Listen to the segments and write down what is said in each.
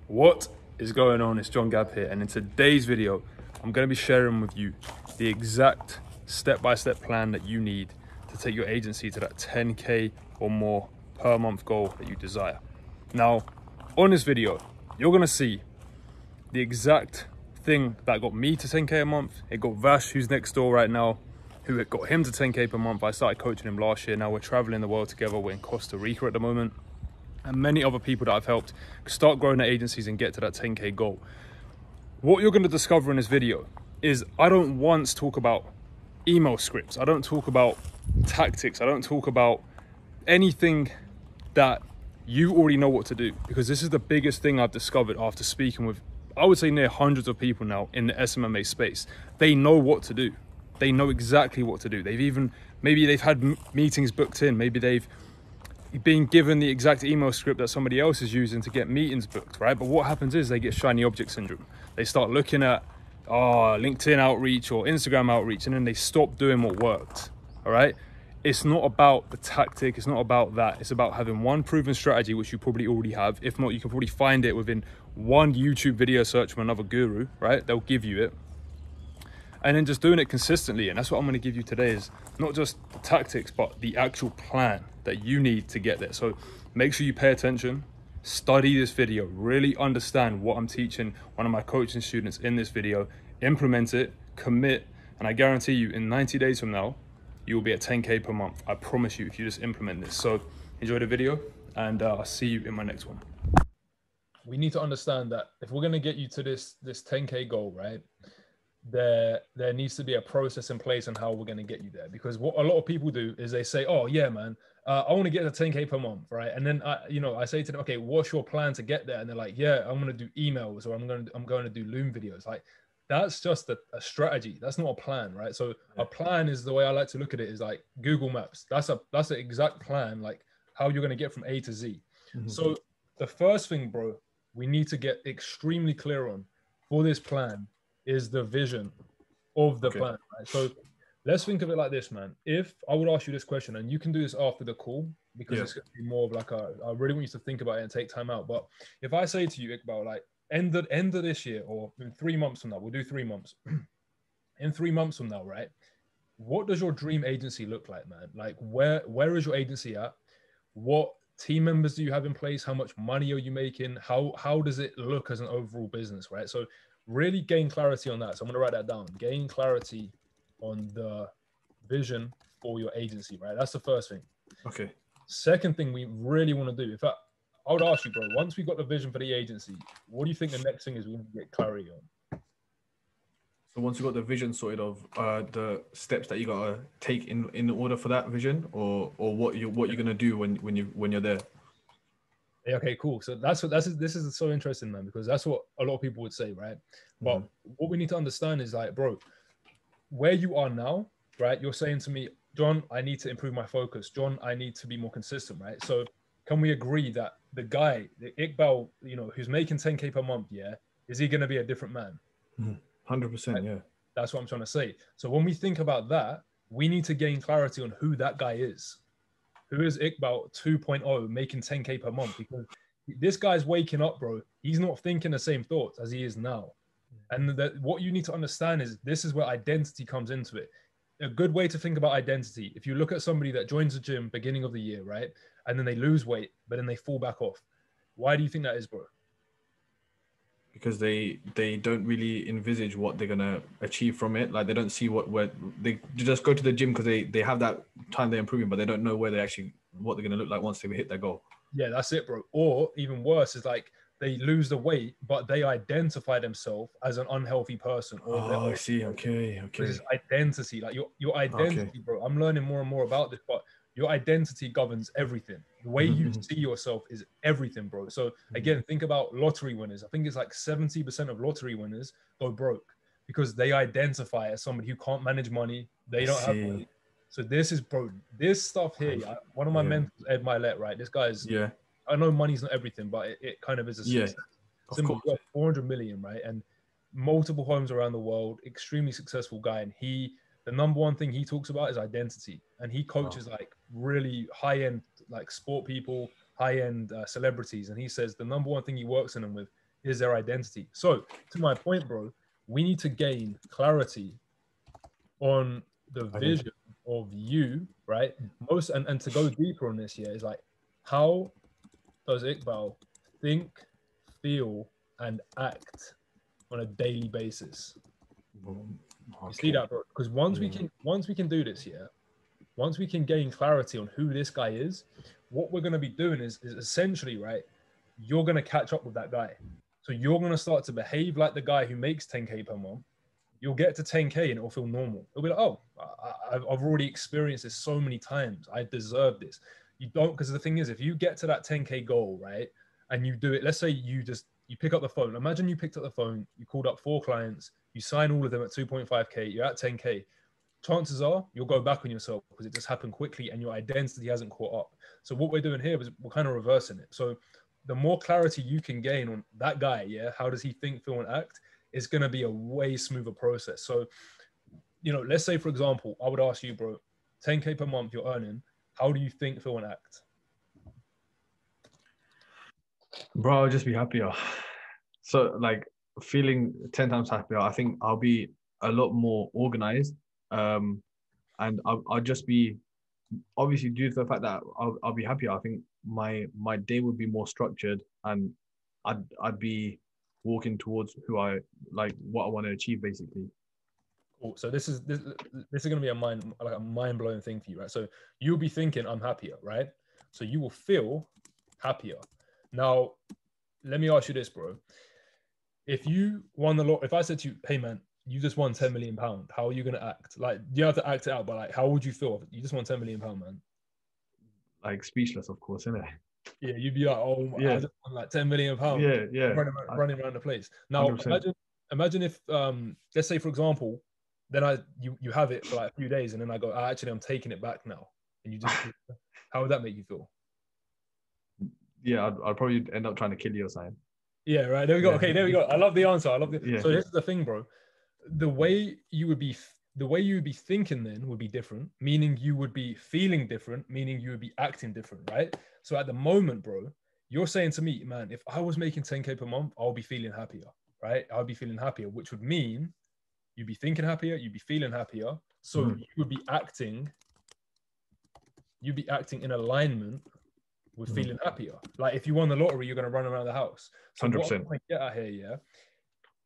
What is going on? It's John Gabb here, and in today's video I'm going to be sharing with you the exact step-by-step plan that you need to take your agency to that 10k or more per month goal that you desire. Now on this video you're going to see the exact thing that got me to 10k a month. It got Vash, who's next door right now, who it got him to 10k per month. I started coaching him last year. Now we're traveling the world together. We're in Costa Rica at the moment, and many other people that I've helped start growing their agencies and get to that 10k goal. What you're going to discover in this video is I don't once talk about email scripts. I don't talk about tactics. I don't talk about anything that you already know what to do, because this is the biggest thing I've discovered after speaking with, I would say, near hundreds of people now in the SMMA space. They know what to do. They know exactly what to do. Maybe they've had meetings booked in. Maybe they've been given the exact email script that somebody else is using to get meetings booked, right? But what happens is they get shiny object syndrome. They start looking at LinkedIn outreach or Instagram outreach, and then they stop doing what worked, all right? It's not about the tactic. It's not about that. It's about having one proven strategy, which you probably already have. If not, you can probably find it within one YouTube video search from another guru, right? They'll give you it. And then just doing it consistently. And that's what I'm going to give you today, is not just the tactics, but the actual plan that you need to get there. So make sure you pay attention, study this video, really understand what I'm teaching one of my coaching students in this video, implement it, commit, and I guarantee you in 90 days from now, you will be at 10k per month. I promise you, if you just implement this. So enjoy the video, and I'll see you in my next one. We need to understand that if we're going to get you to this 10k goal, right, there needs to be a process in place on how we're going to get you there. Because what a lot of people do is they say, oh yeah, man, I want to get to 10k per month, right? And then I say to them, okay, what's your plan to get there? And they're like, yeah, I'm going to do emails, or I'm going to do Loom videos. Like, that's just a strategy. That's not a plan, right? So a plan is, the way I like to look at it, is like Google Maps. That's an exact plan, like how you're going to get from A to Z. Mm-hmm. So the first thing, bro, we need to get extremely clear on for this plan is the vision of the plan, right? So let's think of it like this, man. If I would ask you this question, and you can do this after the call, because it's going to be more of like I really want you to think about it and take time out. But if I say to you, Iqbal, like end of this year, or in 3 months from now, we'll do 3 months. In 3 months from now, right? What does your dream agency look like, man? Like where is your agency at? What team members do you have in place? How much money are you making? How does it look as an overall business, right? So really gain clarity on that. So I'm going to write that down. Gain clarity on the vision for your agency, right? That's the first thing. Okay. Second thing we really want to do, in fact, I would ask you, bro, once we've got the vision for the agency, what do you think the next thing is we need to get clarity on? So once you've got the vision sorted of the steps that you got to take in order for that vision, or what you're going to do when you're there. Okay, cool. So this is so interesting, man, because that's what a lot of people would say, right? But what we need to understand is, like, bro, where you are now, right? You're saying to me, John, I need to improve my focus. John, I need to be more consistent, right? So can we agree that the guy, the Iqbal, who's making 10k per month, is he going to be a different man? 100%, right? Yeah. That's what I'm trying to say. So when we think about that, we need to gain clarity on who that guy is. Who is Iqbal 2.0 making 10k per month? Because this guy's waking up, bro. He's not thinking the same thoughts as he is now. And what you need to understand is, this is where identity comes into it. A good way to think about identity, if you look at somebody that joins the gym beginning of the year, right? And then they lose weight, but then they fall back off. Why do you think that is, bro? Because they don't really envisage what they're going to achieve from it. Like, they don't see where they just go to the gym because they have that time they're improving, but they don't know what they're going to look like once they hit their goal. Yeah, that's it, bro. Or even worse is, like, they lose the weight, but they identify themselves as an unhealthy person. Or I see. Okay. It's identity, like your identity, bro. I'm learning more and more about this, but your identity governs everything. The way you see yourself is everything, bro. So again, think about lottery winners. I think it's like 70% of lottery winners go broke because they identify as somebody who can't manage money. They don't have money. So this is, bro, this stuff here. One of my mentors, Ed Milet, right? This guy's, I know money's not everything, but it kind of is a success. Simple, 400 million, right? And multiple homes around the world, extremely successful guy. And the number one thing he talks about is identity. And he coaches like really high-end, like sport people, high-end celebrities. And he says the number one thing he works in them with is their identity. So to my point, bro, we need to gain clarity on the vision of you, right? And to go deeper on this, yeah, is like, how does Iqbal think, feel, and act on a daily basis? You see Okay. that, bro? Because once we can do this, yeah, once we can gain clarity on who this guy is, what we're going to be doing is essentially, right, you're going to catch up with that guy. So you're going to start to behave like the guy who makes 10K per month. You'll get to 10K and it'll feel normal. It'll be like, oh, I've already experienced this so many times. I deserve this. You don't, because the thing is, if you get to that 10K goal, right, and you do it, let's say you pick up the phone. Imagine you picked up the phone, you called up 4 clients, you sign all of them at 2.5K, you're at 10K. Chances are you'll go back on yourself because it just happened quickly and your identity hasn't caught up. So what we're doing here is we're kind of reversing it. So the more clarity you can gain on that guy, yeah, how does he think, feel, and act, is going to be a way smoother process. So, let's say, for example, I would ask you, bro, 10K per month you're earning. How do you think, feel, and act? Bro, I'll just be happier. So like feeling 10 times happier, I think I'll be a lot more organized. And I'll just be, obviously, due to the fact that I'll be happier, I think my day would be more structured, and I'd be walking towards who I like, what I want to achieve, basically. Cool. So this is going to be a mind blowing thing for you, right? So you'll be thinking, I'm happier, right? So you will feel happier. Now, let me ask you this, bro. If you won the lot, if I said to you, hey man, you just won £10 million, how are you gonna act? Like, you have to act it out, but like, how would you feel? You just won £10 million, man. Like speechless, of course, isn't it? Yeah, you'd be like, oh, I Yeah, just won like £10 million, yeah. running around the place. Now, 100%. imagine if, let's say for example, then you have it for like a few days, and then I go, actually, I'm taking it back now, and you just, how would that make you feel? Yeah, I'd probably end up trying to kill you or something. Yeah, right. There we go. Yeah, Okay, there we go. I love the answer. I love the. yeah, So this is the thing, bro. The way you would be, the way you would be thinking then would be different, meaning you would be feeling different, meaning you would be acting different, right? So at the moment, bro, you're saying to me, man, if I was making 10K per month, I'll be feeling happier, right? I'll be feeling happier, which would mean you'd be thinking happier, you'd be feeling happier. So Mhm. you'd be acting in alignment with Mhm. feeling happier. Like if you won the lottery, you're gonna run around the house. So what 100%. I'm trying to get at here, yeah,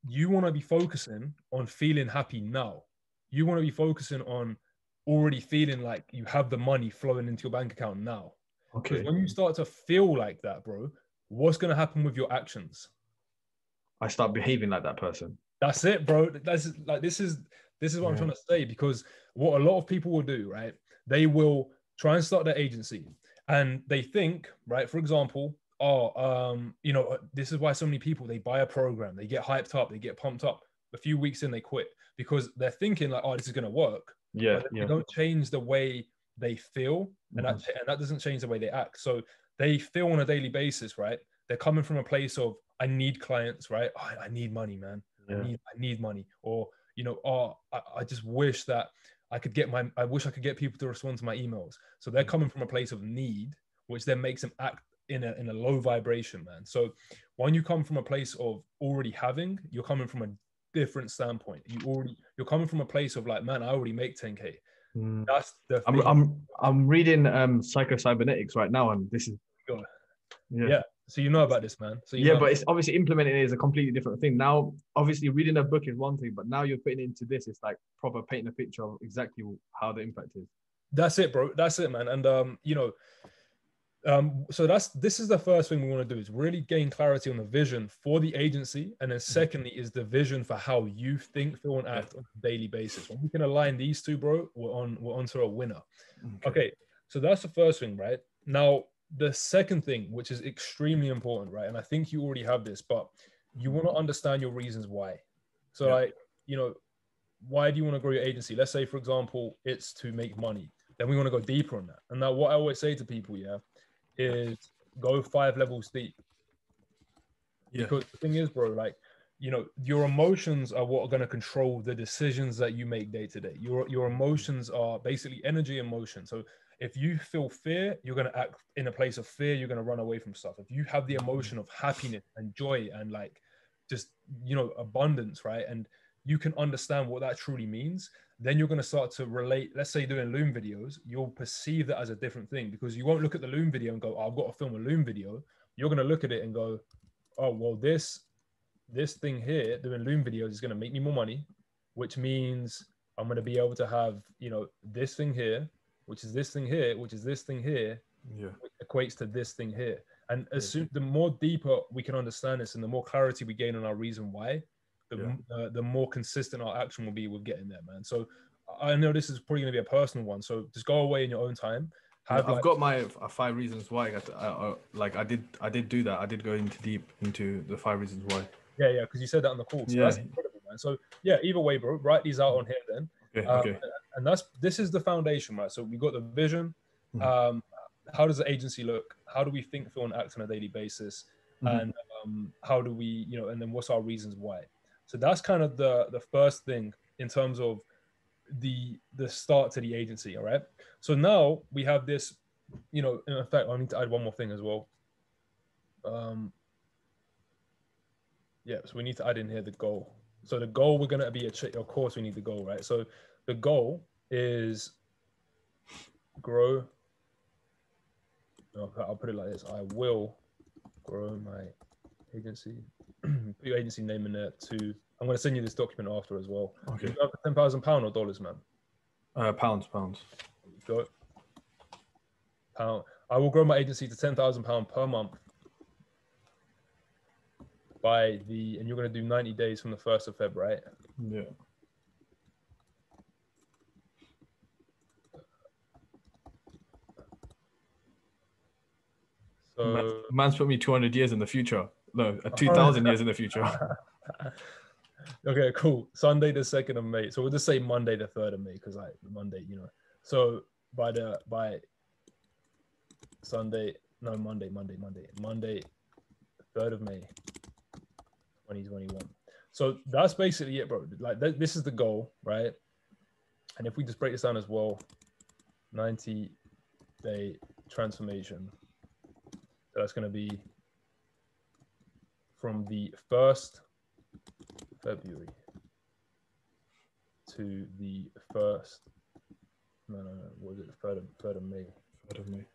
you want to be focusing on feeling happy now. You want to be focusing on already feeling like you have the money flowing into your bank account now. Because Okay. when you start to feel like that, bro, what's gonna happen with your actions? I start behaving like that person. That's it, bro. That's like this is what I'm Yeah. trying to say, because what a lot of people will do, right? They will try and start their agency and they think, right, for example, this is why so many people, they buy a program, they get hyped up, they get pumped up. A few weeks in, they quit because they're thinking like, oh, this is gonna work. Yeah, But they yeah. don't change the way they feel, and Mhm. that doesn't change the way they act. So they feel on a daily basis, right? They're coming from a place of, I need clients, right? Oh, I need money, man. Yeah. I need money. Or, I just wish that I wish I could get people to respond to my emails. So they're coming from a place of need, which then makes them act in a low vibration, man. So when you come from a place of already having, you're coming from a different standpoint. You're coming from a place of like, man, I already make 10K. Mm. That's the I'm thing. I'm reading psycho-cybernetics right now, and this is, yeah. Yeah. So you know about this, man. So you Yeah, know but about it's obviously implementing it is a completely different thing. Now, obviously, reading a book is one thing, but now you're putting it into this. It's like proper painting a picture of exactly how the impact is. That's it, bro. That's it, man. And so this is the first thing we want to do, is really gain clarity on the vision for the agency, and then secondly is the vision for how you think, feel, and act on a daily basis. When we can align these two, bro, we're onto a winner. Okay, so that's the first thing, right? Now the second thing, which is extremely important, right? And I think you already have this, but you want to understand your reasons why. So like, why do you want to grow your agency? Let's say, for example, it's to make money. Then we want to go deeper on that. And now what I always say to people, is go 5 levels deep. Yeah. Because the thing is, bro, like, your emotions are what are going to control the decisions that you make day to day. Your emotions are basically energy and motion. So If you feel fear, you're going to act in a place of fear. You're going to run away from stuff. If you have the emotion of happiness and joy and like just, you know, abundance, right? And you can understand what that truly means, then you're going to start to relate. Let's say doing Loom videos, you'll perceive that as a different thing, because you won't look at the Loom video and go, oh, I've got to film a Loom video. You're going to look at it and go, oh, well, this thing here doing Loom videos is going to make me more money, which means I'm going to be able to have, you know, this thing here, which is this thing here, which is this thing here, which equates to this thing here. And as soon, the more deeper we can understand this and the more clarity we gain on our reason why, the more consistent our action will be with getting there, man. So I know this is probably going to be a personal one. So just go away in your own time. I've got my 5 reasons why. I did do that. I did go into deep into the 5 reasons why. Yeah, because you said that on the call. So that's incredible, man. So yeah, either way, bro, write these out on here then. Okay. And this is the foundation, right? So we got the vision. How does the agency look? How do we think, feel, and act on a daily basis? And how do we, you know, and then what's our reasons why? So that's kind of the first thing in terms of the start to the agency. All right. So now we have this, you know, in fact, I need to add one more thing as well. Yeah, so we need to add in here the goal. So the goal, we're going to be of course we need the goal, right? So the goal is grow. Okay, I'll put it like this. I will grow my agency. Put your agency name in there too. I'm going to send you this document after as well. Okay. £10,000 or dollars, man? Pounds. Go. Pound. I will grow my agency to £10,000 per month and you're going to do 90 days from the 1st of Feb, right? Yeah. So man's put me 200 years in the future. No, 2,000 years in the future. Okay, cool. Sunday the 2nd of May. So we'll just say Monday the 3rd of May, because like Monday, you know. So by Sunday, no, Monday, 3rd of May, 2021. So that's basically it, bro. Like this is the goal, right? And if we just break this down as well, 90-day transformation. So that's going to be from the 1st February to the 1st. No. What was it? The 3rd of May. 3rd of May.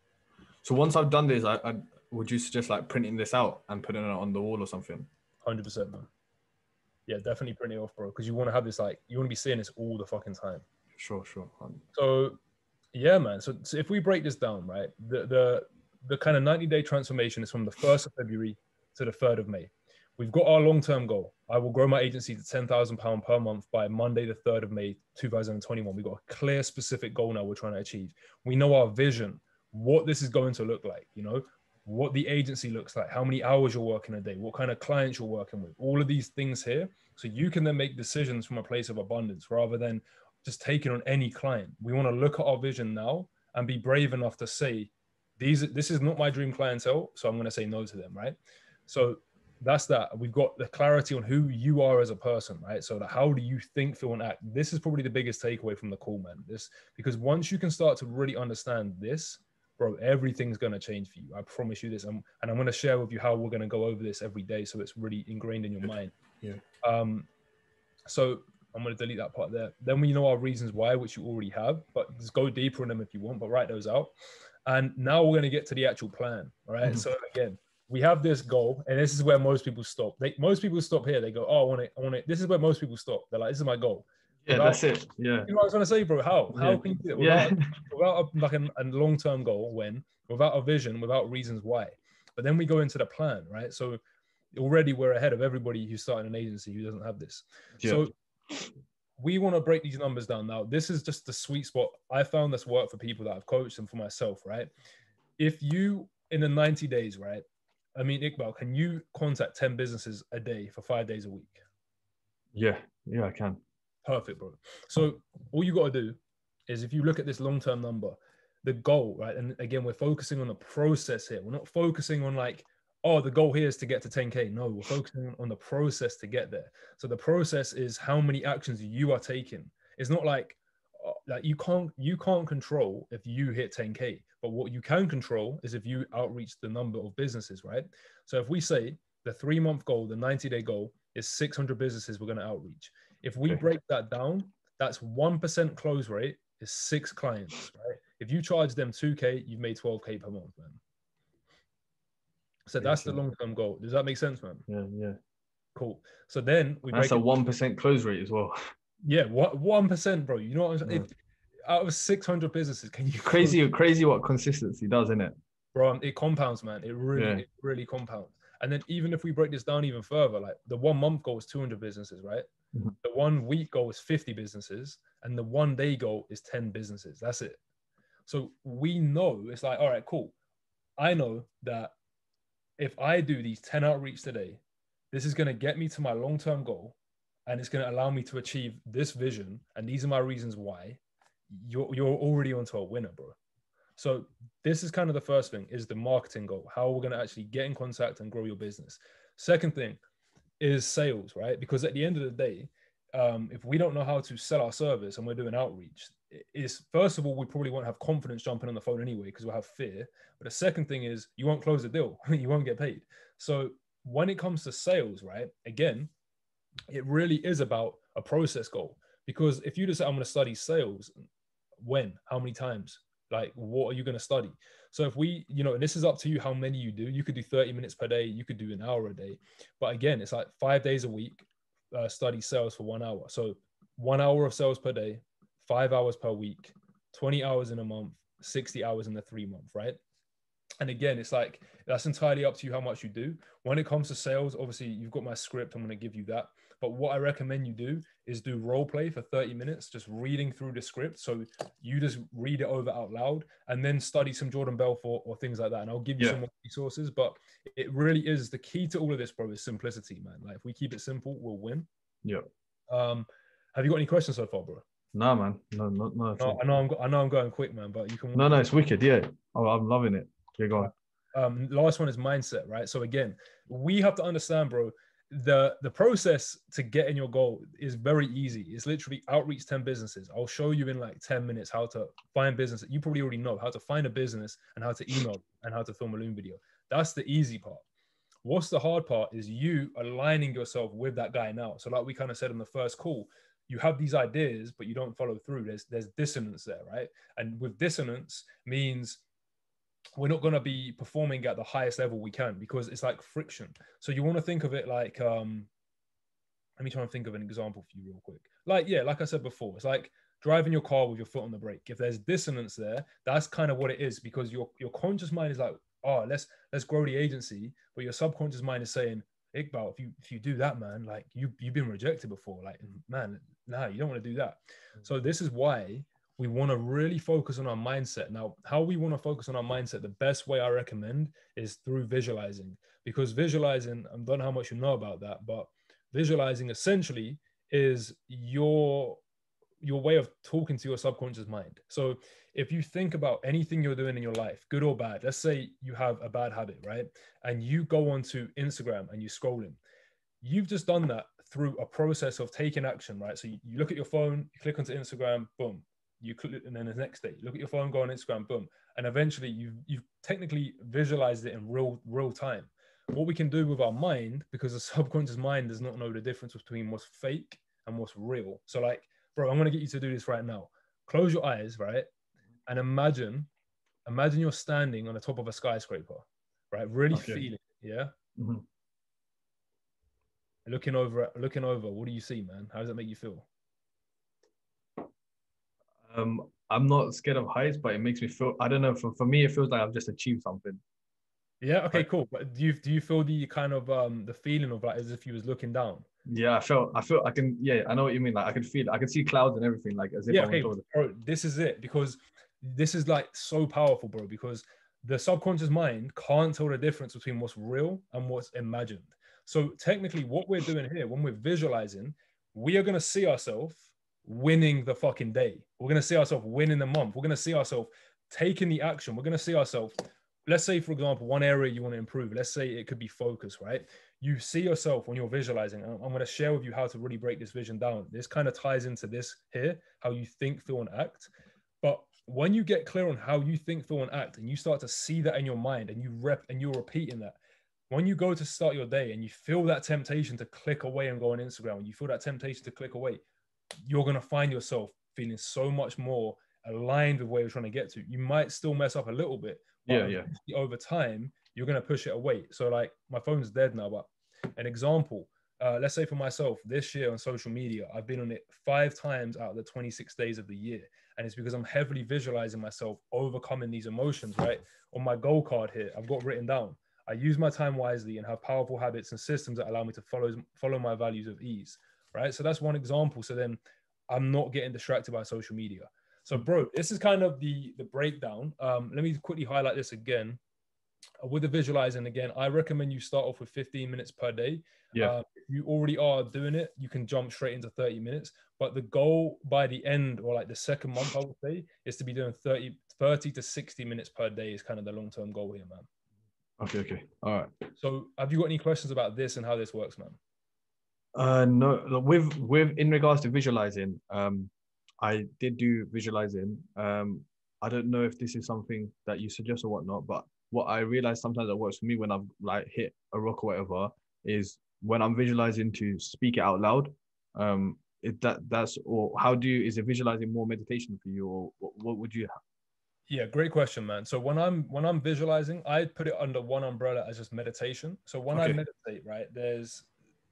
So once I've done this, I would you suggest like printing this out and putting it on the wall or something? 100%, man. Yeah, definitely print it off, bro. Because you want to have this, like, you want to be seeing this all the fucking time. Sure. So, yeah, man. So if we break this down, right, the kind of 90-day transformation is from the 1st of February to the 3rd of May. We've got our long-term goal. I will grow my agency to £10,000 per month by Monday, the 3rd of May, 2021. We've got a clear, specific goal now we're trying to achieve. We know our vision, what this is going to look like, you know, what the agency looks like, how many hours you're working a day, what kind of clients you're working with, all of these things here. So you can then make decisions from a place of abundance rather than just taking on any client. We want to look at our vision now and be brave enough to say, this is not my dream clientele, so I'm going to say no to them, right? So that's that. We've got the clarity on who you are as a person, right? So that how do you think, feel, and act? This is probably the biggest takeaway from the call, man. Because once you can start to really understand this, bro, everything's going to change for you. I promise you this. And I'm going to share with you how we're going to go over this every day, so it's really ingrained in your mind. Yeah. So I'm going to delete that part there. Then we know our reasons why, which you already have, but just go deeper in them if you want, but write those out. And now we're going to get to the actual plan. All right. So again, we have this goal, and this is where most people stop. Most people stop here. They go, "Oh, I want it." This is where most people stop. They're like, "This is my goal." Yeah, that's it. Yeah. You know what I was going to say, bro? How can you do it without a long-term goal, without a vision, without reasons why? But then we go into the plan, right? So already we're ahead of everybody who's starting an agency who doesn't have this. Yeah. So we want to break these numbers down. Now, this is just the sweet spot I found that's worked for people that I've coached and for myself, right? If you, in the 90 days, right? I mean, Iqbal, can you contact 10 businesses a day for 5 days a week? Yeah, I can. Perfect, bro. So all you got to do is, if you look at this long-term number, the goal, right? And again, we're focusing on the process here. We're not focusing on like, oh, the goal here is to get to 10K. No, we're focusing on the process to get there. So the process is how many actions you are taking. It's not like, like you can't control if you hit 10K, but what you can control is if you outreach the number of businesses, right? So if we say the 3-month goal, the 90-day goal is 600 businesses we're going to outreach. If we break that down, that's 1% close rate is 6 clients, right? If you charge them 2K, you've made 12K per month, man. So that's the long-term goal. Does that make sense, man? Yeah. Cool. So then we that's break a 1% close rate as well. Yeah, what 1%, bro? You know what I'm saying? If out of 600 businesses, can you crazy what consistency does, isn't it? Bro, it compounds, man. It really compounds. And then even if we break this down even further, like the 1 month goal is 200 businesses, right? Mm-hmm. The 1 week goal is 50 businesses, and the 1 day goal is 10 businesses. That's it. So we know it's like, all right, cool. I know that if I do these 10 outreach today, this is going to get me to my long-term goal, and it's going to allow me to achieve this vision. And these are my reasons why. You're already onto a winner, bro. So this is kind of the first thing, is the marketing goal, how we're going to actually get in contact and grow your business. Second thing is sales, right? Because at the end of the day, if we don't know how to sell our service and we're doing outreach, is first of all, we probably won't have confidence jumping on the phone anyway, because we'll have fear. But the second thing is you won't close the deal. You won't get paid. So when it comes to sales, right, again, it really is about a process goal. Because if you just say, I'm going to study sales, when, how many times, like, what are you going to study? So if we, and this is up to you how many you do. You could do 30 minutes per day. You could do an hour a day. But again, it's like 5 days a week, study sales for 1 hour. So 1 hour of sales per day, 5 hours per week, 20 hours in a month, 60 hours in the 3 month, right? And again, it's like, that's entirely up to you how much you do. When it comes to sales, obviously you've got my script. I'm going to give you that. But what I recommend you do is do role play for 30 minutes, just reading through the script. So you just read it over out loud and then study some Jordan Belfort or things like that. And I'll give you some more resources, but it really is the key to all of this, bro, is simplicity, man. Like if we keep it simple, we'll win. Yeah. Have you got any questions so far, bro? No, man. No, not at all. I know I'm going quick, man, but you can. No, it's wicked. Yeah. Oh, I'm loving it. Yeah, go on. Last one is mindset, right? So again, we have to understand, bro, the process to getting your goal is very easy. It's literally outreach 10 businesses. I'll show you in like 10 minutes how to find business. You probably already know how to find a business and how to email and how to film a Loom video. That's the easy part. What's the hard part is you aligning yourself with that guy now. So like we kind of said on the first call, you have these ideas, but you don't follow through. There's dissonance there, right? And with dissonance means we're not going to be performing at the highest level we can, because it's like friction. So you want to think of it like, let me try and think of an example for you real quick. Like I said before, it's like driving your car with your foot on the brake. If there's dissonance there, that's kind of what it is, because your conscious mind is like, oh, let's grow the agency. But your subconscious mind is saying, Iqbal, if you do that, man, like you've been rejected before. Like, man, nah, you don't want to do that. So this is why we want to really focus on our mindset. Now, how we want to focus on our mindset, the best way I recommend is through visualizing, because visualizing, I don't know how much you know about that, but visualizing essentially is your way of talking to your subconscious mind. So if you think about anything you're doing in your life, good or bad, let's say you have a bad habit, right? And you go onto Instagram and you're scrolling. You've just done that through a process of taking action, right? So you look at your phone, you click onto Instagram, boom. You click, and then the next day, you look at your phone, go on Instagram, boom. And eventually you've technically visualized it in real time. What we can do with our mind, because the subconscious mind does not know the difference between what's fake and what's real. So like, bro, I'm going to get you to do this right now. Close your eyes, right? And imagine you're standing on the top of a skyscraper, right? Really feel it, yeah? Mm-hmm. Looking over, what do you see, man? How does that make you feel? I'm not scared of heights, but it makes me feel, I don't know, for me, it feels like I've just achieved something. Yeah, okay, cool. But do you feel the kind of the feeling of like as if you was looking down? Yeah, I feel I can, yeah, I know what you mean. Like I can feel it. I can see clouds and everything, like as if I'm okay, bro, this is it, because this is like so powerful, bro, because the subconscious mind can't tell the difference between what's real and what's imagined. So technically what we're doing here, when we're visualizing, we are going to see ourselves winning the fucking day. We're going to see ourselves winning the month. We're going to see ourselves taking the action. We're going to see ourselves let's say, for example, one area you want to improve, let's say it could be focus, right? You see yourself when you're visualizing, and I'm going to share with you how to really break this vision down. This kind of ties into this here, how you think, feel, and act. But when you get clear on how you think, feel, and act, and you start to see that in your mind, and you're repeating that, when you go to start your day and you feel that temptation to click away and go on Instagram, and you feel that temptation to click away, you're going to find yourself feeling so much more aligned with where you're trying to get to. You might still mess up a little bit, but over time, you're going to push it away. So like my phone's dead now, but an example, let's say for myself, this year on social media, I've been on it 5 times out of the 26 days of the year. And it's because I'm heavily visualizing myself overcoming these emotions, right? On my goal card here, I've got written down, I use my time wisely and have powerful habits and systems that allow me to follow my values of ease, right? So that's one example. So then I'm not getting distracted by social media. So bro, this is kind of the breakdown. Let me quickly highlight this again. With the visualizing again, I recommend you start off with 15 minutes per day. If you already are doing it, you can jump straight into 30 minutes. But the goal by the end, or like the second month, I would say, is to be doing 30 to 60 minutes per day is kind of the long-term goal here, man. Okay. All right. So have you got any questions about this and how this works, man? No, with in regards to visualizing, I did do visualizing. I don't know if this is something that you suggest or whatnot, but what I realize sometimes that works for me when I've like hit a rock or whatever is when I'm visualizing to speak it out loud. That's or how do you, is it visualizing more meditation for you, or what would you have? Yeah, great question, man. So when I'm visualizing, I put it under one umbrella as just meditation. So when I meditate, right, there's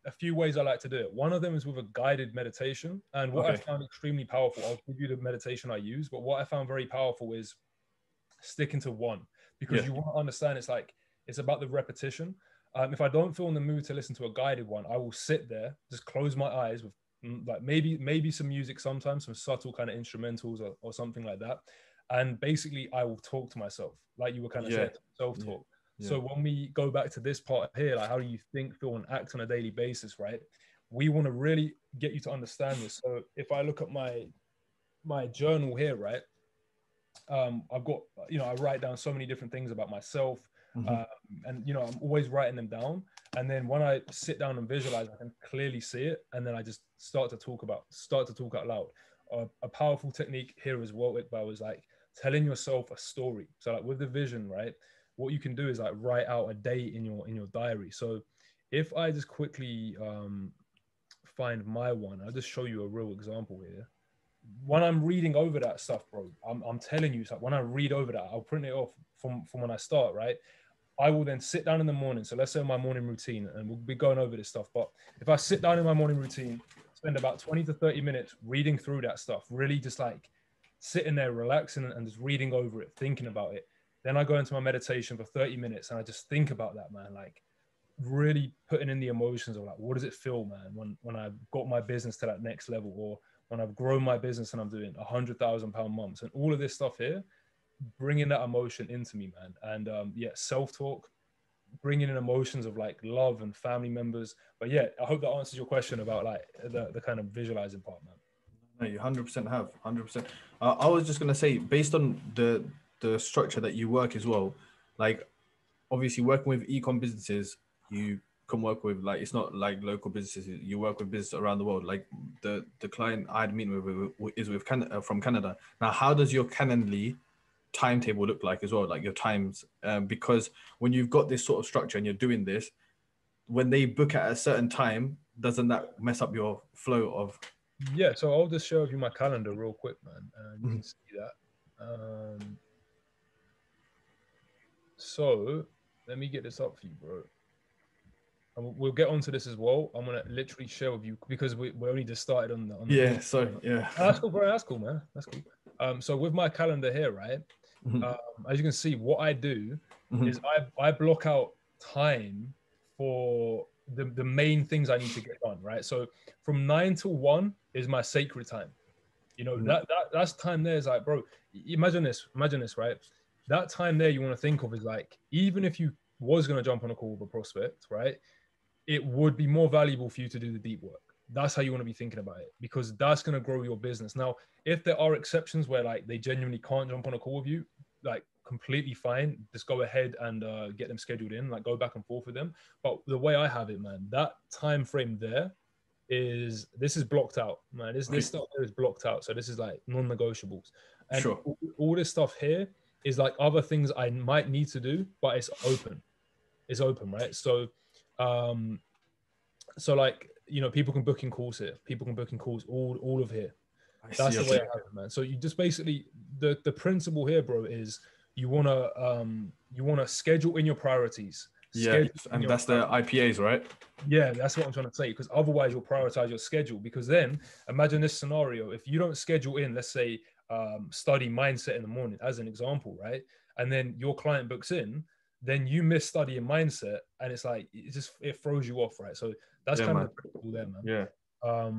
a few ways I like to do it. One of them is with a guided meditation. And what I found extremely powerful, I'll give you the meditation I use, but what I found very powerful is sticking to one, because you want to understand it's about the repetition. If I don't feel in the mood to listen to a guided one, I will sit there, just close my eyes with like maybe some music, sometimes some subtle kind of instrumentals or something like that. And basically I will talk to myself, like you were kind of saying, self-talk. So when we go back to this part here, like how do you think, feel, and act on a daily basis, right? We want to really get you to understand this. So if I look at my journal here, right, I've got, I write down so many different things about myself, and I'm always writing them down. And then when I sit down and visualize, I can clearly see it, and then I just start to talk out loud. A powerful technique here as well, Iqbal, was like telling yourself a story. So like with the vision, right, what you can do is like write out a day in your diary. So if I just quickly find my one, I'll just show you a real example here. When I'm reading over that stuff, bro, I'm telling you, when I read over that, I'll print it off from when I start, right? I will then sit down in the morning. So let's say my morning routine, and we'll be going over this stuff. But if I sit down in my morning routine, spend about 20 to 30 minutes reading through that stuff, really just like sitting there, relaxing and just reading over it, thinking about it. Then I go into my meditation for 30 minutes and I just think about that, man. Like really putting in the emotions of like, what does it feel, man, when I've got my business to that next level, or when I've grown my business and I'm doing £100,000 months and all of this stuff here, bringing that emotion into me, man. And self-talk, bringing in emotions of like love and family members. But yeah, I hope that answers your question about like the kind of visualizing part, man. No, you 100% have 100%. I was just gonna say, based on the structure that you work as well, like obviously working with e-com businesses, you can work with like, it's not like local businesses. You work with business around the world. Like the client I had meeting with is with Canada, from Canada. Now, how does your Calendly timetable look like as well, like your times? Because when you've got this sort of structure and you're doing this, when they book at a certain time, doesn't that mess up your flow of? Yeah, so I'll just show you my calendar real quick, man, and you can see that. So let me get this up for you, bro. And we'll get onto this as well. I'm gonna literally share with you because we only just started on the Yeah, so yeah. That's cool, bro. That's cool, man. That's cool. So with my calendar here, right? As you can see, what I do is I block out time for the main things I need to get done, right? So from 9 to 1 is my sacred time. That's time there is like, bro, imagine this, right? That time there you want to think of is like, even if you was going to jump on a call with a prospect, right? It would be more valuable for you to do the deep work. That's how you want to be thinking about it, because that's going to grow your business. Now, if there are exceptions where like they genuinely can't jump on a call with you, like completely fine. Just go ahead and get them scheduled in, like go back and forth with them. But the way I have it, man, that time frame there this is blocked out, man. This stuff there is blocked out. So this is like non-negotiables. And Sure. all this stuff here is like other things I might need to do, but it's open. It's open, right? So so like, you know, people can book in calls here. People can book in calls all of here. That's the way I have it, man. So you just basically the principle here, bro, is you wanna schedule in your priorities. Yeah, and that's the IPAs, right? Yeah, that's what I'm trying to say. Because otherwise, you'll prioritize your schedule. Because then, imagine this scenario: if you don't schedule in, let's say, study mindset in the morning, as an example, right? And then your client books in, then you miss study and mindset, and it's like it throws you off, right? So that's kind of the principle there, man. Yeah.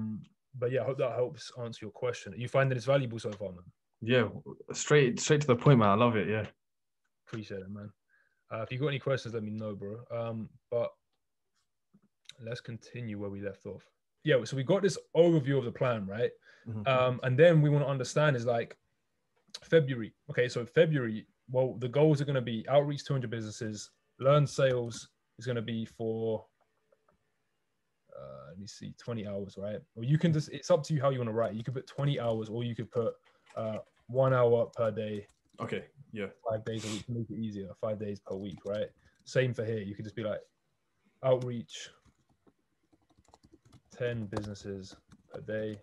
But yeah, I hope that helps answer your question. Are you find that it's valuable so far, man? Yeah, straight to the point, man. I love it. Yeah. Appreciate it, man. If you got any questions, let me know, bro. But let's continue where we left off. Yeah, so we got this overview of the plan, right? Mm-hmm. And then we want to understand is like February. Okay, so February, well, the goals are going to be outreach 200 businesses, learn sales is going to be for, let me see, 20 hours, right? Or you can just, it's up to you how you want to write. You could put 20 hours or you could put 1 hour per day. Okay, yeah. 5 days a week to make it easier, 5 days per week, right? Same for here. You could just be like outreach 10 businesses a day,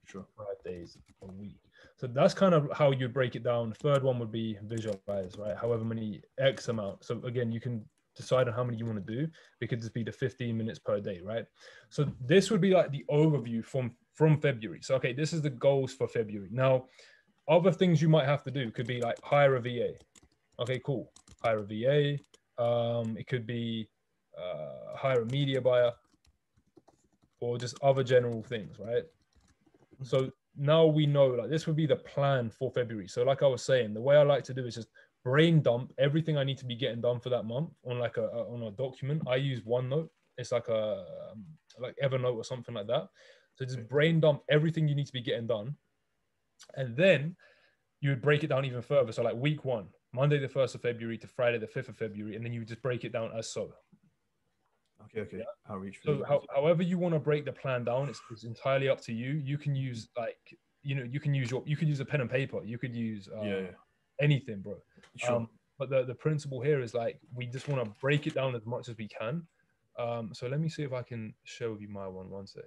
sure, 5 days a week. So that's kind of how you break it down. The third one would be visualize, right? However many X amount. So again, you can decide on how many you want to do. It could just be the 15 minutes per day, right? So this would be like the overview from February. So, okay, this is the goals for February. Now, other things you might have to do could be like hire a VA. Okay, cool. Hire a VA. It could be hire a media buyer or just other general things, right? So now we know like this would be the plan for February. So like I was saying, the way I like to do is just brain dump everything I need to be getting done for that month on like on a document. I use OneNote. It's like a like Evernote or something like that. So just brain dump everything you need to be getting done. And then you would break it down even further. So like week 1, Monday the 1st of February to Friday the 5th of February, and then you would just break it down as so. Okay. Yeah. Outreach. So however you want to break the plan down, it's entirely up to you. You can use like, you know, you could use a pen and paper. You could use anything, bro. Sure. But the principle here is like, we just want to break it down as much as we can. So let me see if I can share with you my one sec.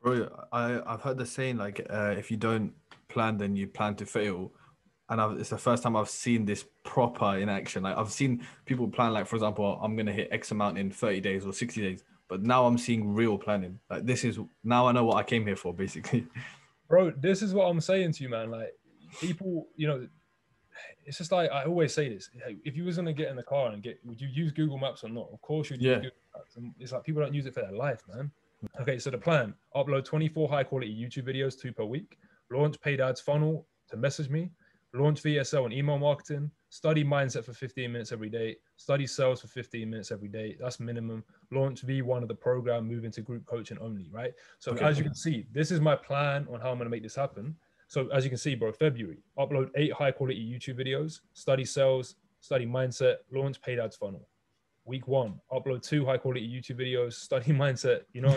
Bro, I've heard the saying like, if you don't plan, then you plan to fail. And it's the first time I've seen this proper in action. Like I've seen people plan, like for example, I'm gonna hit X amount in 30 days or 60 days. But now I'm seeing real planning. Like this is now I know what I came here for, basically. Bro, this is what I'm saying to you, man. Like people, you know, it's just like I always say this. If you was gonna get in the car and would you use Google Maps or not? Of course you'd use Google Maps. And it's like people don't use it for their life, man. Okay, so the plan: upload 24 high quality YouTube videos, 2 per week. Launch paid ads funnel to message me. Launch VSL and email marketing. Study mindset for 15 minutes every day. Study sales for 15 minutes every day. That's minimum. Launch V1 of the program. Move into group coaching only. Right. So as you can see, this is my plan on how I'm gonna make this happen. So as you can see, bro, February, upload 8 high quality YouTube videos, study sales, study mindset, launch paid ads funnel. Week 1, upload 2 high quality YouTube videos, study mindset, you know?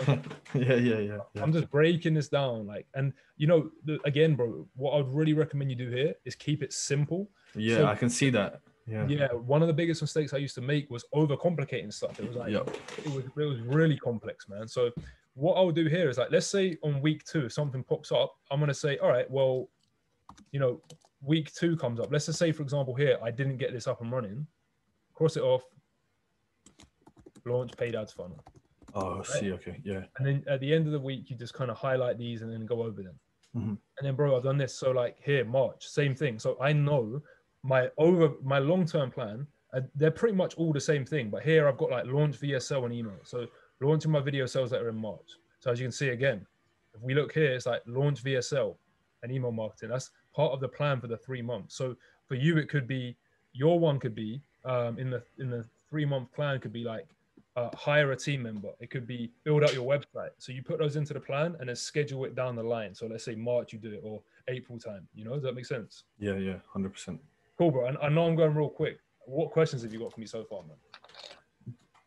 Yeah. I'm just breaking this down. Like, and you know, again, bro, what I'd really recommend you do here is keep it simple. Yeah, so, I can see that. Yeah. One of the biggest mistakes I used to make was overcomplicating stuff. It was like, it was really complex, man. So what I'll do here is like, let's say on week 2, if something pops up, I'm going to say, all right, well, you know, week 2 comes up. Let's just say, for example, here, I didn't get this up and running. Cross it off. Launch paid ads funnel. Oh, right? See, okay, yeah. And then at the end of the week, you just kind of highlight these and then go over them. Mm-hmm. And then, bro, I've done this. So like here, March, same thing. So I know my long-term plan, they're pretty much all the same thing. But here I've got like launch VSL and email. So launching my video sales letter in March. So as you can see again, if we look here, it's like launch VSL and email marketing. That's part of the plan for the 3 months. So for you, it could be, your one could be in the 3-month plan could be like hire a team member. It could be build out your website. So you put those into the plan and then schedule it down the line. So let's say March you do it, or April time. Does that make sense? Yeah, 100%. Cool, bro. And I know I'm going real quick. What questions have you got for me so far, man?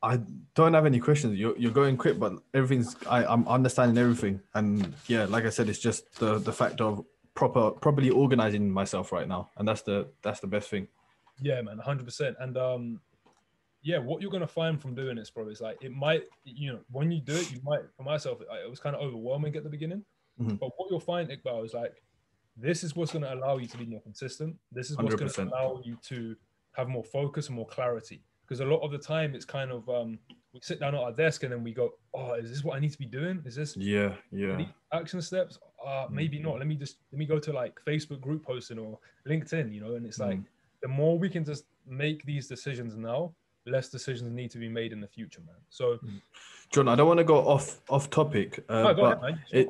I don't have any questions. You're going quick, but I'm understanding everything. And yeah, like I said, it's just the fact of properly organizing myself right now, and that's the best thing. Yeah, man, 100%. And yeah, what you're gonna find from doing this, bro, is like it might, when you do it, you might. For myself, it was kind of overwhelming at the beginning, but what you'll find, Iqbal, is like this is what's gonna allow you to be more consistent. This is what's 100%. gonna allow you to have more focus and more clarity. Because a lot of the time, it's kind of we sit down at our desk and then we go, "Oh, is this what I need to be doing? Is this Yeah. these action steps? Maybe not. Let me go to like Facebook group posting or LinkedIn, and it's like the more we can just make these decisions now, less decisions need to be made in the future, man. So, John, I don't want to go off topic, but ahead,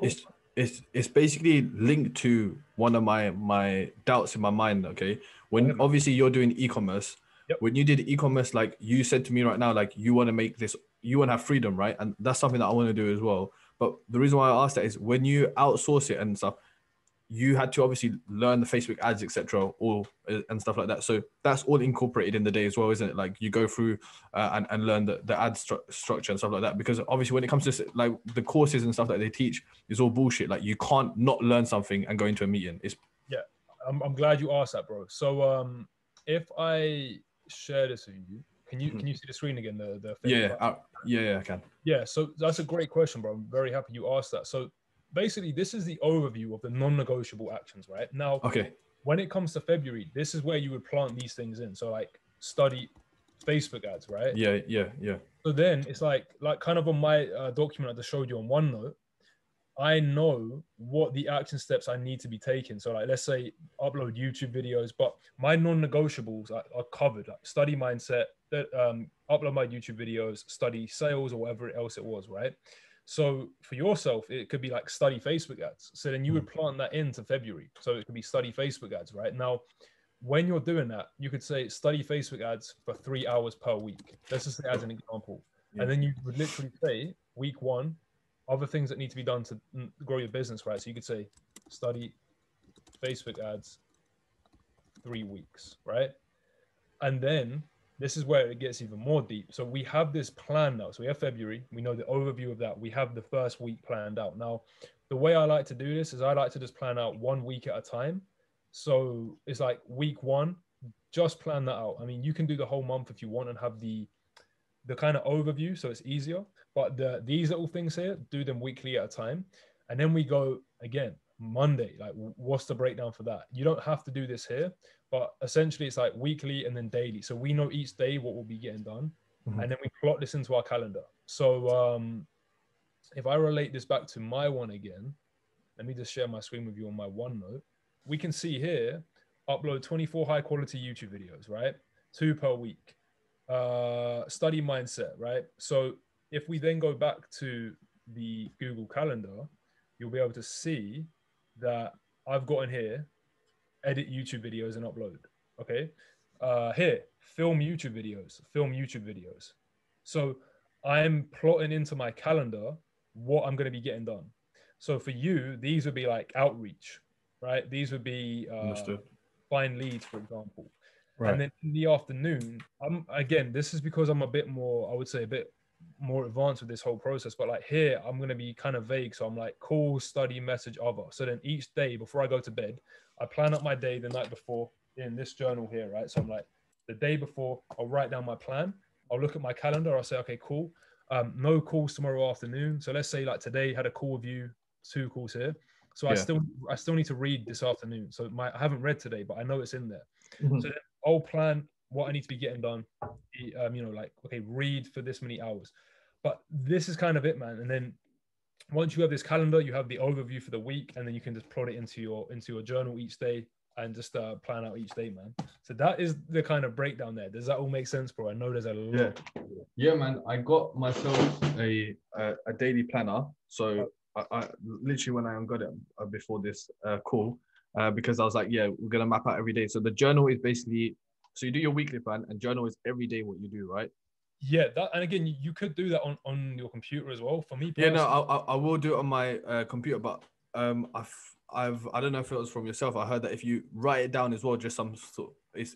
it's basically linked to one of my doubts in my mind. Okay, when obviously you're doing e-commerce, when you did e-commerce, like you said to me right now, like you want to make this, you want to have freedom, right? And that's something that I want to do as well. But the reason why I asked that is when you outsource it and stuff, you had to obviously learn the Facebook ads, etc., all and stuff like that. So that's all incorporated in the day as well, isn't it? Like you go through and learn the ad structure and stuff like that. Because obviously, when it comes to like the courses and stuff that they teach, is all bullshit. Like you can't not learn something and go into a meeting. I'm glad you asked that, bro. So if I share this with you, can you see the screen again? The yeah, I can. Yeah, so that's a great question, bro. I'm very happy you asked that. So basically, this is the overview of the non-negotiable actions, right? Now, when it comes to February, this is where you would plant these things in. So like study Facebook ads, right? Yeah. So then it's like kind of on my document I just showed you on OneNote, I know what the action steps I need to be taking. So like, let's say upload YouTube videos, but my non-negotiables are covered, like study mindset, upload my YouTube videos, study sales or whatever else it was, right? So for yourself, it could be like study Facebook ads. So then you would plant that into February. So it could be study Facebook ads, right? Now, when you're doing that, you could say study Facebook ads for 3 hours per week. Let's just say as an example. And then you would literally say week 1, other things that need to be done to grow your business, right? So you could say study Facebook ads 3 weeks, right? And then this is where it gets even more deep. So we have this plan now. So we have February. We know the overview of that. We have the first week planned out. Now, the way I like to do this is I like to just plan out 1 week at a time. So it's like week 1, just plan that out. I mean, you can do the whole month if you want and have the kind of overview, so it's easier. But these little things here, do them weekly at a time. And then we go again, Monday, like what's the breakdown for that? You don't have to do this here, but essentially it's like weekly and then daily. So we know each day what will be getting done. And then we plot this into our calendar. So if I relate this back to my one again, let me just share my screen with you on my OneNote. We can see here, upload 24 high quality YouTube videos, right? 2 per week. Study mindset, right? So if we then go back to the Google Calendar, you'll be able to see that I've got in here, edit YouTube videos and upload. Okay. Here, film YouTube videos. So I'm plotting into my calendar what I'm going to be getting done. So for you, these would be like outreach, right? These would be find leads, for example. Right. And then in the afternoon, again, this is because I'm a bit more, I would say a bit more advanced with this whole process, but like here, I'm going to be kind of vague. So I'm like, call, study, message, other. So then each day before I go to bed, I plan out my day the night before in this journal here, right? So I'm like, the day before, I'll write down my plan. I'll look at my calendar. I'll say, okay, cool. No calls tomorrow afternoon. So let's say like today had a call with you, 2 calls here. So I still need to read this afternoon. So I haven't read today, but I know it's in there. So then I'll plan what I need to be getting done. Like, okay, read for this many hours. But this is kind of it, man. And then once you have this calendar, you have the overview for the week, and then you can just plot it into your journal each day and just plan out each day, man. So that is the kind of breakdown there. Does that all make sense, bro? I know there's a lot. Yeah, man. I got myself a daily planner. So I literally when I got it before this call, because I was like, yeah, we're gonna map out every day. So the journal is basically, so you do your weekly plan, and journal is every day what you do, right? Yeah, that, and again, you could do that on your computer as well. For me Yeah, no, personally, I will do it on my computer, but I don't know if it was from yourself. I heard that if you write it down as well, just some sort, it's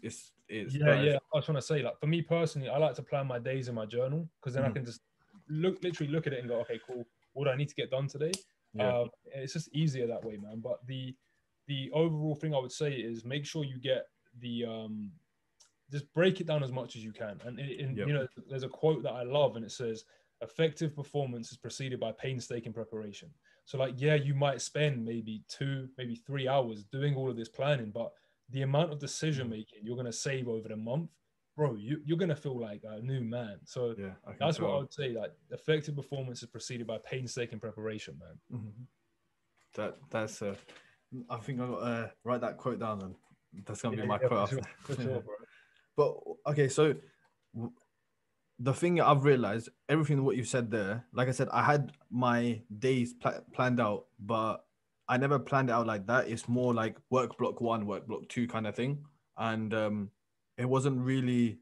yeah, better. yeah. I was trying to say, like, for me personally, I like to plan my days in my journal because then I Mhm. can just literally look at it and go, okay, cool. What do I need to get done today? Yeah, It's just easier that way, man. But the overall thing I would say is make sure you get the just break it down as much as you can. And yeah, you know, there's a quote that I love, and it says, "Effective performance is preceded by painstaking preparation." So, like, yeah, you might spend maybe 2, maybe 3 hours doing all of this planning, but the amount of decision making you're gonna save over the month, bro, you're gonna feel like a new man. So yeah. I can that's what I tell. would say. Like, effective performance is preceded by painstaking preparation, man. Mhm. That's I think I got write that quote down, and that's gonna be Yeah, my yeah, quote for sure, after. bro. But okay, so the thing I've realized, everything what you said there, like I said, I had my days planned out, but I never planned it out like that. It's more like work block one, work block two kind of thing. And it wasn't really,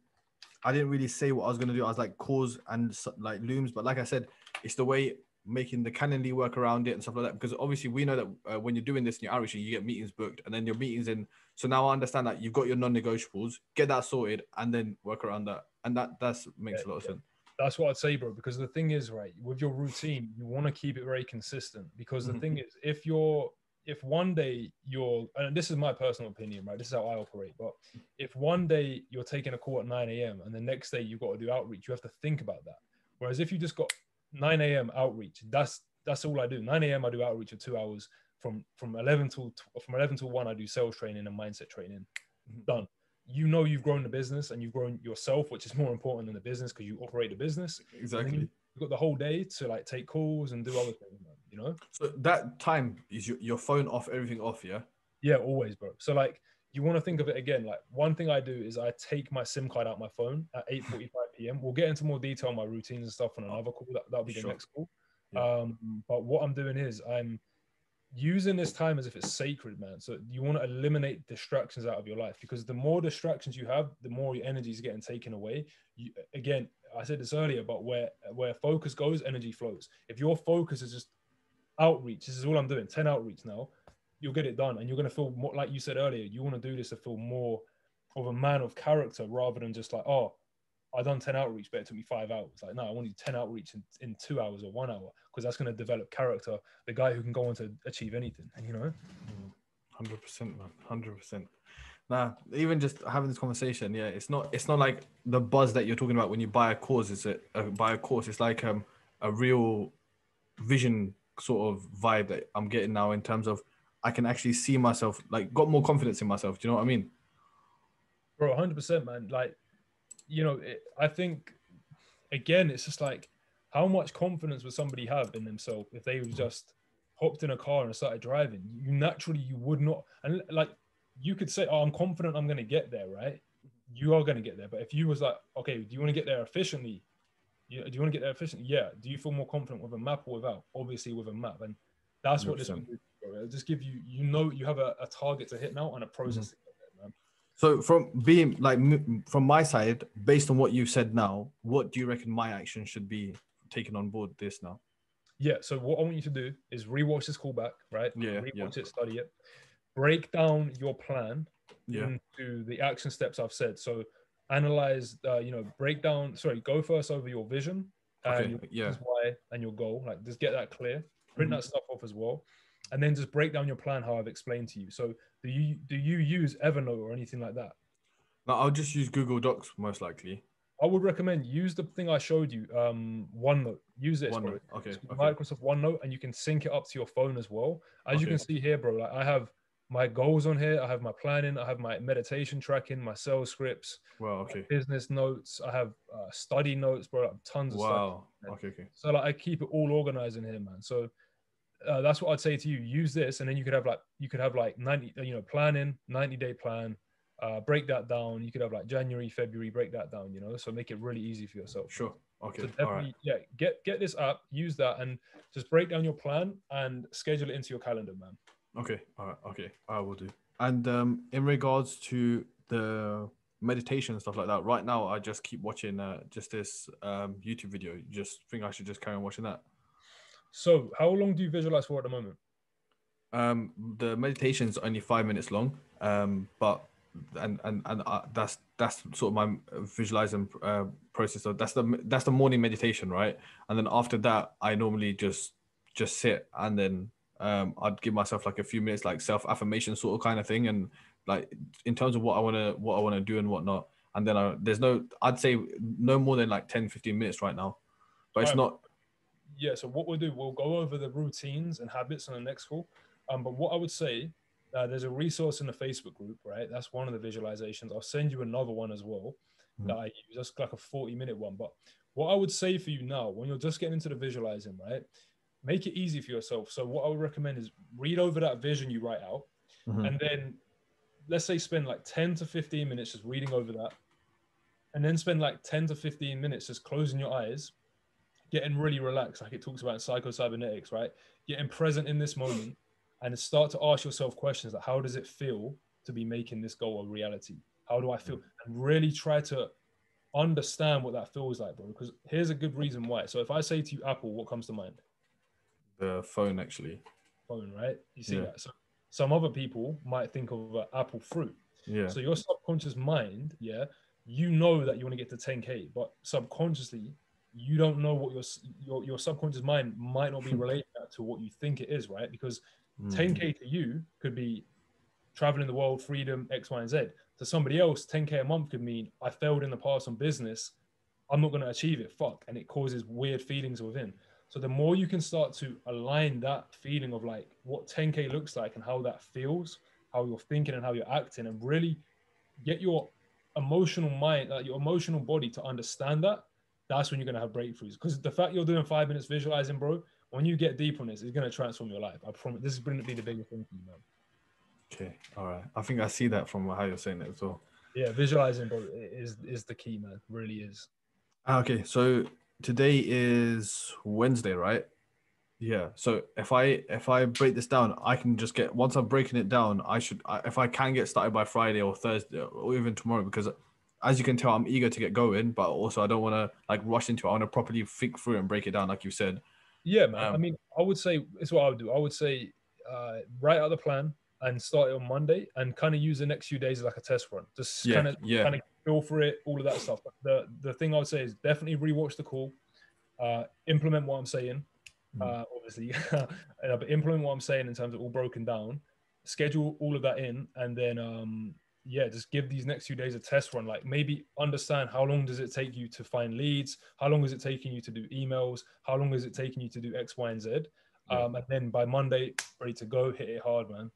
I didn't really say what I was going to do. I was like cause and like looms. But like I said, it's the way making the Calendly work around it and stuff like that. Because obviously we know that when you're doing this in your outreach, you get meetings booked and then your meetings in. So now I understand that you've got your non-negotiables, get that sorted and then work around that. And that's Yeah, makes a lot of yeah. sense. That's what I'd say, bro. Because the thing is, right, with your routine, you want to keep it very consistent. Because the Mhm. thing is, if one day you're, and this is my personal opinion, right? This is how I operate. But if one day you're taking a call at 9 a.m. and the next day you've got to do outreach, you have to think about that. Whereas if you just got 9 a.m. outreach, that's all I do. 9 a.m. I do outreach for 2 hours. From 11 till 1, I do sales training and mindset training. Done. You know you've grown the business and you've grown yourself, which is more important than the business because you operate the business. And then Exactly. you've got the whole day to like take calls and do other things, man, you know? So that time is your phone off, everything off, yeah? Yeah, always, bro. So like you want to think of it again. Like one thing I do is I take my SIM card out my phone at 8:45 p.m. We'll get into more detail on my routines and stuff on Oh, another call. That'll be the sure. next call. Yeah. But what I'm doing is I'm using this time as if it's sacred, man. So you want to eliminate distractions out of your life because the more distractions you have, the more your energy is getting taken away. Again, I said this earlier, but where focus goes, energy flows. If your focus is just outreach, this is all I'm doing, 10 outreach now, you'll get it done. And you're going to feel more, like you said earlier, you want to do this to feel more of a man of character rather than just like, oh, I done 10 outreach, but it took me 5 hours. Like, no, I want to do 10 outreach in 2 hours or 1 hour because that's going to develop character, the guy who can go on to achieve anything, you know? 100%, man. 100%. Nah, even just having this conversation, yeah, it's not like the buzz that you're talking about when you buy a course. Buy a course. It's like a real vision sort of vibe that I'm getting now in terms of I can actually see myself, like got more confidence in myself. Do you know what I mean? Bro, 100%, man. Like, I think, again, it's just like, how much confidence would somebody have in themselves if they just hopped in a car and started driving? You would not. And like, you could say, oh, I'm confident I'm going to get there, right? You are going to get there. But if you was like, okay, do you want to get there efficiently? Do you want to get there efficiently? Yeah. Do you feel more confident with a map or without? Obviously, with a map. And that's what this will 100%. do. Bro. It'll just give you, you have a target to hit now and a process to get there, man. So from being like from my side, based on what you've said now, what do you reckon my action should be taking on board this now? Yeah. So what I want you to do is rewatch this call back, right? Yeah, yeah, Rewatch it, study it, break down your plan yeah. into the action steps I've said. So analyze, break down. Sorry, go first over your vision and Okay, your yeah. reasons why and your goal. Like, just get that clear. Print Mhm. that stuff off as well, and then just break down your plan how I've explained to you. So do you use Evernote or anything like that? Now I'll just use Google Docs most likely. I would recommend use the thing I showed you, OneNote. Use this, One. bro. Okay, It's okay, Microsoft OneNote, and you can sync it up to your phone as well. As you can okay. see here, bro, like I have my goals on here. I have my planning. I have my meditation tracking, my sales scripts, Wow. my Okay. business notes. I have study notes, bro. Like tons of stuff. Wow. Okay. Okay. So like I keep it all organized in here, man. So that's what I'd say to you. Use this, and then you could have like 90, planning, 90-day plan. Break that down. You could have like January, February, break that down, so make it really easy for yourself, man. Sure. So Okay. All right. definitely, yeah, get this app, use that, and just break down your plan and schedule it into your calendar, man. Okay. All right. Okay. I will do. And in regards to the meditation and stuff like that. Right now, I just keep watching just this YouTube video. You just think I should just carry on watching that? So how long do you visualize for at the moment? The meditation is only 5 minutes long, but that's sort of my visualizing process. So that's the morning meditation, right? And then after that, I normally just sit, and then I'd give myself like a few minutes, like self affirmation sort of kind of thing, and like in terms of what I wanna do and whatnot. And then I'd say no more than like 10-15 minutes right now, but All it's right. not. Yeah, so what we'll do, we'll go over the routines and habits on the next call. But what I would say, there's a resource in the Facebook group, right? That's one of the visualizations. I'll send you another one as well that I use. That's like a 40-minute one. But what I would say for you now, when you're just getting into the visualizing, right? Make it easy for yourself. So what I would recommend is read over that vision you write out, and then let's say spend like 10 to 15 minutes just reading over that, and then spend like 10 to 15 minutes just closing your eyes, getting really relaxed, like it talks about in psycho-cybernetics, right? Getting present in this moment and start to ask yourself questions like, how does it feel to be making this goal a reality? How do I feel? And really try to understand what that feels like, bro. Because here's a good reason why. So if I say to you, Apple, what comes to mind? The phone, actually. Phone, right? You see Yeah. that? So some other people might think of an apple fruit. Yeah. So your subconscious mind, yeah, you know that you want to get to 10K, but subconsciously, you don't know what your subconscious mind might not be related to what you think it is, right? Because 10K to you could be traveling the world, freedom, X, Y, and Z. To somebody else, 10K a month could mean I failed in the past on business. I'm not going to achieve it. Fuck. And it causes weird feelings within. So the more you can start to align that feeling of like what 10K looks like and how that feels, how you're thinking and how you're acting, and really get your emotional mind, your emotional body to understand that, that's when you're going to have breakthroughs. Because the fact you're doing 5 minutes visualizing, bro, when you get deep on this, it's going to transform your life. I promise. This is going to be the biggest thing for you, man. Okay. All right. I think I see that from how you're saying it as well. Yeah, visualizing, bro, is the key, man. Really is. Okay. So today is Wednesday, right? Yeah. So if I break this down, I can just get once I'm breaking it down, if I can get started by Friday or Thursday or even tomorrow, because as you can tell, I'm eager to get going, but also I don't want to like rush into it. I want to properly think through and break it down, like you said. Yeah, man. I mean, I would say it's what I would do. I would say write out the plan and start it on Monday and kind of use the next few days as like a test run. Just kind of feel for it, all of that stuff. But the thing I would say is definitely rewatch the call, implement what I'm saying, obviously, but implement what I'm saying in terms of all broken down, schedule all of that in, and then yeah, just give these next few days a test run. Like maybe understand how long does it take you to find leads, how long is it taking you to do emails, how long is it taking you to do X, Y, and Z, and then by Monday, ready to go, hit it hard, man.